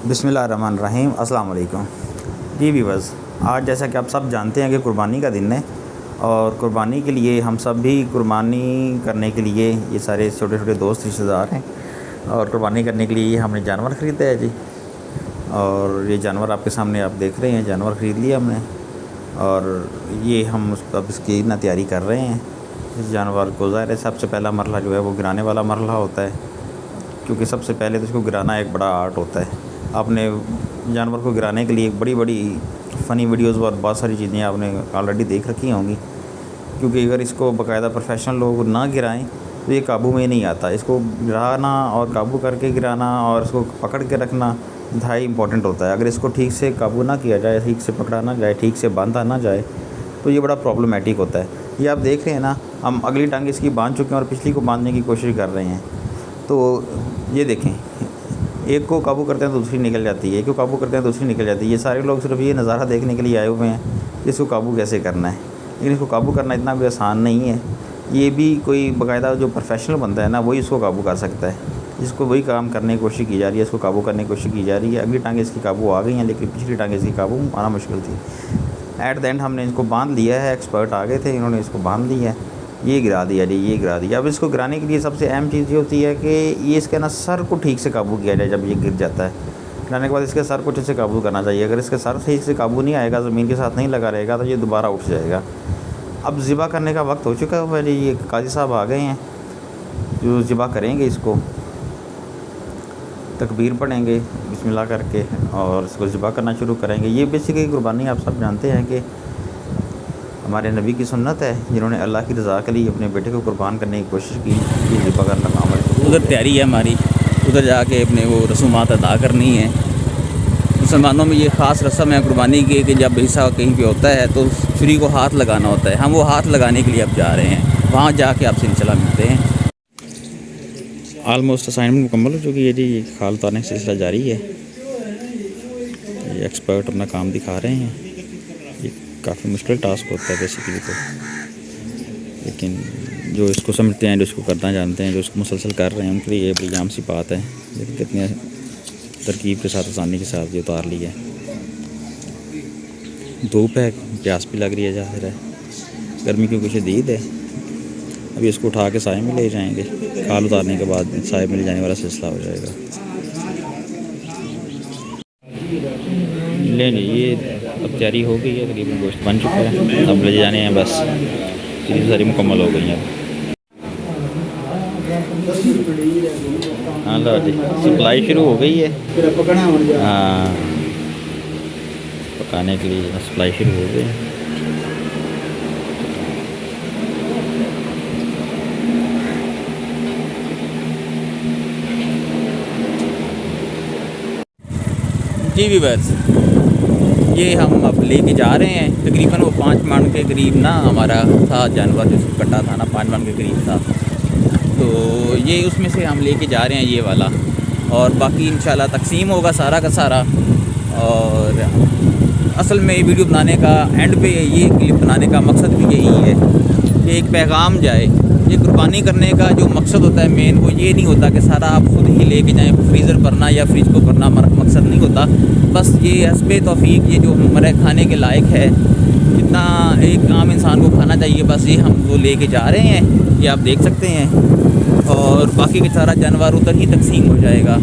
बिस्मिल्लाहिर्रहमानिर्रहीम अस्सलाम वालेकुम। जी व्यूअर्स, आज जैसा कि आप सब जानते हैं कि कुर्बानी का दिन है और कुर्बानी के लिए हम सब भी कुर्बानी करने के लिए ये सारे छोटे छोटे दोस्त रिश्तेदार हैं और कुर्बानी करने के लिए ये हमने जानवर ख़रीदा है जी। और ये जानवर आपके सामने आप देख रहे हैं, जानवर ख़रीद लिया हमने और ये हम अब इसकी ना तैयारी कर रहे हैं। इस जानवर को ज़ाहिर है सबसे पहला मरहला जो है वो गिराने वाला मरहला होता है, क्योंकि सबसे पहले तो इसको गिराना एक बड़ा आर्ट होता है। आपने जानवर को गिराने के लिए बड़ी बड़ी फ़नी वीडियोज़ और बहुत सारी चीज़ें आपने ऑलरेडी देख रखी होंगी, क्योंकि अगर इसको बाकायदा प्रोफेशनल लोग ना गिराएं तो ये काबू में नहीं आता। इसको गिराना और काबू करके गिराना और इसको पकड़ के रखना इंतहाई इंपॉर्टेंट होता है। अगर इसको ठीक से काबू ना किया जाए, ठीक से पकड़ा ना जाए, ठीक से बांधा ना जाए तो ये बड़ा प्रॉब्लमेटिक होता है। ये आप देख रहे हैं ना, हम अगली टांग इसकी बांध चुके हैं और पिछली को बांधने की कोशिश कर रहे हैं। तो ये देखें, एक को काबू करते हैं तो दूसरी निकल जाती है, एक को काबू करते हैं तो दूसरी निकल जाती है। ये सारे लोग सिर्फ ये नज़ारा देखने के लिए आए हुए हैं कि इसको काबू कैसे करना है, लेकिन इसको काबू करना इतना कोई आसान नहीं है। ये भी कोई बाकायदा जो प्रोफेशनल बंदा है ना, वही इसको काबू कर सकता है। इसको वही काम करने की कोशिश की जा रही है, इसको काबू करने की कोशिश की जा रही है। अगली टांगें इसकी काबू आ गई हैं, लेकिन पिछली टांगें इसकी काबू आना मुश्किल थी। एट द एंड हमने इसको बांध लिया है। एक्सपर्ट आ गए थे, इन्होंने इसको बांध लिया है, ये गिरा दिया जी, ये गिरा दिया। अब इसको गिराने के लिए सबसे अहम चीज़ ये होती है कि ये इसके ना सर को ठीक से काबू किया जाए। जब ये गिर जाता है, गिराने के बाद इसके सर को ठीक से काबू करना चाहिए। अगर इसके सर ठीक से काबू नहीं आएगा, ज़मीन के साथ नहीं लगा रहेगा, तो ये दोबारा उठ जाएगा। अब ज़िबा करने का वक्त हो चुका है जी। ये काजी साहब आ गए हैं जो ज़िबा करेंगे। इसको तकबीर पढ़ेंगे बिस्मिल्लाह करके और इसको ज़िबा करना शुरू करेंगे। ये बेसिकली कुर्बानी आप सब जानते हैं कि हमारे नबी की सुन्नत है, जिन्होंने अल्लाह की रज़ा के लिए अपने बेटे को कुर्बान करने की कोशिश की। ज़िबा करने का अमल उधर तैयारी है हमारी, उधर जाके अपने वो रसूमात अदा करनी है। मुसलमानों में ये ख़ास रस्म है कुर्बानी की कि जब हिस्सा कहीं पे होता है तो छुरी को हाथ लगाना होता है। हम वो हाथ लगाने के लिए अब जा रहे हैं, वहाँ जाके आपसे इंशाल्लाह मिलते हैं। आलमोस्ट असाइनमेंट मुकम्मल हो चुकी है जी। ये खाल उतारने का सिलसिला जारी है। ये एक्सपर्ट अपना काम दिखा रहे हैं। ये काफ़ी मुश्किल टास्क होता है बेसिकली तो, लेकिन जो इसको समझते हैं, जो इसको करना जानते हैं, जो इसको मुसलसल कर रहे हैं, उनके लिए ये बड़ी आम सी बात है। लेकिन कितने तरकीब के साथ, आसानी के साथ ये उतार लिया है। धूप है, प्यास भी लग रही है, जाहिर है गर्मी क्योंकि शदीद है। अभी इसको उठा के साए में ले जाएंगे। खाल उतारने के बाद साए में ले जाने वाला सिलसिला हो जाएगा। ले नहीं, ये अब तैयारी हो गई है, तकरीबन गोश्त बन चुका है, अब ले जाने हैं बस। चीज़ें सारी मुकम्मल हो गई हैं। हाँ लो जी, सप्लाई शुरू हो गई है। हाँ, पकाने के लिए सप्लाई शुरू हो गई है। जी व्यूअर्स, ये हम अब लेके जा रहे हैं। तकरीबन वो 5 मन के करीब ना हमारा था जानवर, जिसको कटा था ना 5 मन के करीब था। तो ये उसमें से हम लेके जा रहे हैं ये वाला, और बाकी इंशाल्लाह तकसीम होगा सारा का सारा। और असल में ये वीडियो बनाने का, एंड पे ये क्लिप बनाने का मकसद भी यही है कि एक पैगाम जाए। ये कुर्बानी करने का जो मकसद होता है मेन, वो ये नहीं होता कि सारा आप खुद ही लेके जाएं, फ्रीज़र भरना या फ्रिज को भरना मकसद नहीं होता। बस ये हस्बे तौफीक, ये जो हमारे खाने के लायक है, जितना एक आम इंसान को खाना चाहिए, बस ये हम वो लेके जा रहे हैं। ये आप देख सकते हैं। और बाकी का सारा जानवर उधर ही तकसीम हो जाएगा।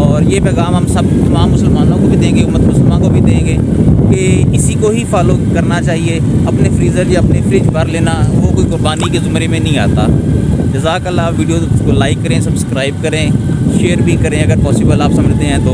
और ये पैगाम हम सब तमाम मुसलमानों को भी देंगे, उम्मत मुसलमान को भी देंगे कि इसी को ही फॉलो करना चाहिए। अपने फ्रीज़र या अपने फ्रिज भर लेना वो कोई कुर्बानी के ज़ुमरे में नहीं आता। जज़ाकल्लाह। वीडियो को लाइक करें, सब्सक्राइब करें, शेयर भी करें अगर पॉसिबल आप समझते हैं तो।